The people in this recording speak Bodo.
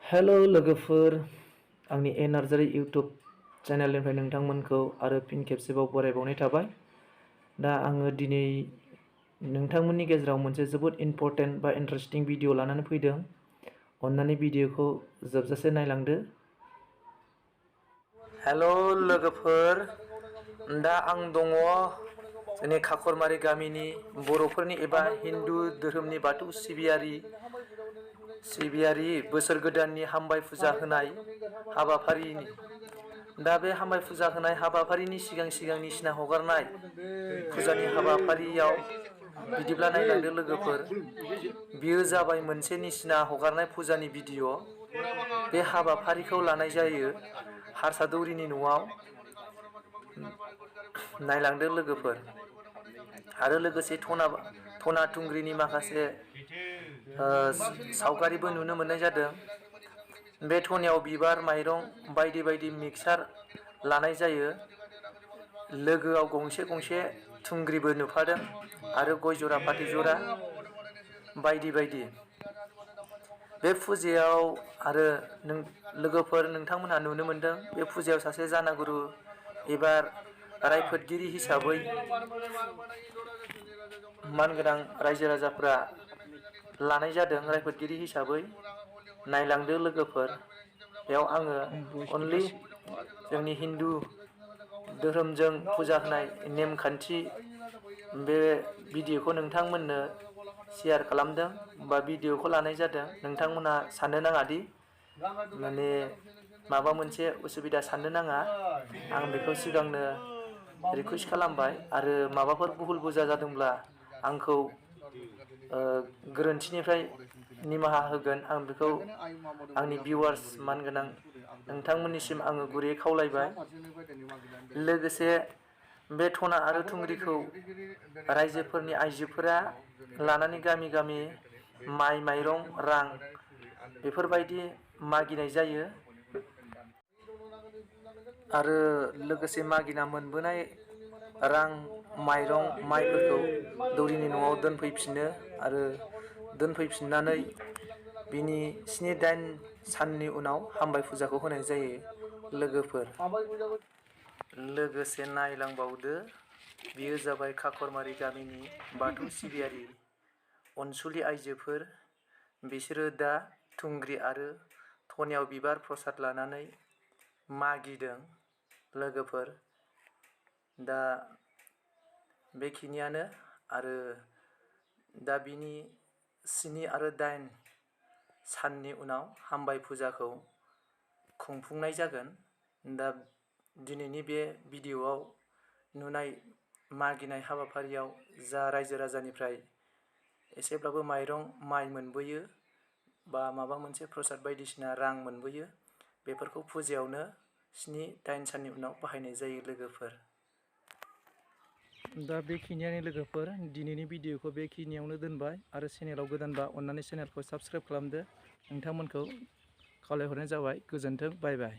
हेलो लोगोफोर, आंनि एनार्जारि इउट्यूब चेनेलनिफ्राय नोंथांमोनखौ आरो फिन खेबसेबाव बरायबावनाय थाबाय। दा आङो दिनै नोंथांमोननि गेजेराव मोनसे जोबोद इम्परटेन्ट बा इन्टारेस्टिं भिडिअ लानानै फैदों। अन्नानै भिडिअखौ जोबजासे नायलांदो। हेलो लोगोफोर, दा आं दङ जोंनि खाखरमारि गामिनि बर'फोरनि एबा हिन्दु धोरोमनि बाथौ सिबियारि बोसोर गोदाननि हामबाय फुजा होनाय हाबाफारिनि। दा बे हामबाय फुजा होनाय हाबाफारिनि सिगां निसिना हगारनाय फुजानि हाबाफारियाव बिदिब्ला नायलांदो लोगोफोर। बियो जाबाय मोनसे निसिना हगारनाय फुजानि भिडिअ'। बे हाबाफारिखौ लानाय जायो हारसा दौरिनि न'आव। नायलांदो लोगोफोर। आरो लोगोसे थना थुंग्रिनि माखासे सावगारिबो नुनो मोननाय जादों। बे थनायाव बिबार माइरं बायदि बायदि मिक्सार लानाय जायो। लोगोआव गंसे थुंग्रिबो नुफादों आरो गय जरा फाथै जरा बायदि बायदि। बे फुजायाव आरो लोगोफोर नोंथांमोनहा नुनो मोनदों बे फुजायाव सासे जानागुरु एबा रायफोदगिरि हिसाबै मानगोनां रायजो राजाफ्रा लानाय जादों रायफोदगिरि हिसाबै। नायलांदो लोगोफोर। बेयाव आङो अनलि जोंनि हिन्दु धोरोमजों फुजा होनाय नेमखान्थि बे भिडिअ'खौ नोंथांमोननो शेयार खालामदों बा भिडिअ'खौ लानाय जादों। नोंथांमोना साननो नाङा दि माने माबा मोनसे उसुबिदा साननो नाङा। आं बेखौ सिगांनो रिकुवेस्ट खालामबाय आरो माबाफोर भुल बुजा जादोंब्ला आंखौ गोरोन्थिनिफ्राय निमाहा होगोन। आं बेखौ आंनि भिउवार्स मानगोनां नोंथांमोननिसिम आङो गुरैयै खावलायबाय। लोगोसे बे थना आरो थुंग्रिखौ रायजोफोरनि आइजोफोरा लानानै गामि गामि माइ माइरं रां बेफोरबायदि मागिनाय जायो। आरो लोगोसे मागिना मोनबोनाय रां माइरं माइफोरखौ दौरिनि न'आव दोनफैफिनो आरो दोनफैफिननानै बिनि 7-8 साननि उनाव हामबाय फुजाखौ होनाय जायो लोगोफोर। लोगोसे नायलांबावदो, बियो जाबाय खाखरमारि गामिनि बाथौ सिबियारि अनसुलि आइजोफोर। बिसोरो दा थुंग्रि आरो थनायाव बिबार प्रसाद लानानै मागिदों लोगोफोर। दा बेखिनियानो। आरो दा बिनि 7 आरो 8 साननि उनाव हामबाय फुजाखौ खुंफुंनाय जागोन। दा दिनैनि बे भिडिअ'आव नुनाय मागिनाय हाबाफारियाव जा रायजो राजानिफ्राय एसेब्लाबो माइरं माइ मोनबोयो बा माबा मोनसे प्रसाद बायदिसिना रां मोनबोयो, बेफोरखौ फुजायावनो 7-8 साननि उनाव बाहायनाय जायो लोगोफोर। दा बेखिनियानो लोगोफोर। दिनैनि भिडिअ'खौ बेखिनियावनो दोनबाय। आरो चेनेलाव गोदानबा अन्नानै चेनेलखौ साबस्क्राइब खालामदो। नोंथांमोनखौ खावलायहरनाय जाबाय। गोजोन्थों। बाय बाय।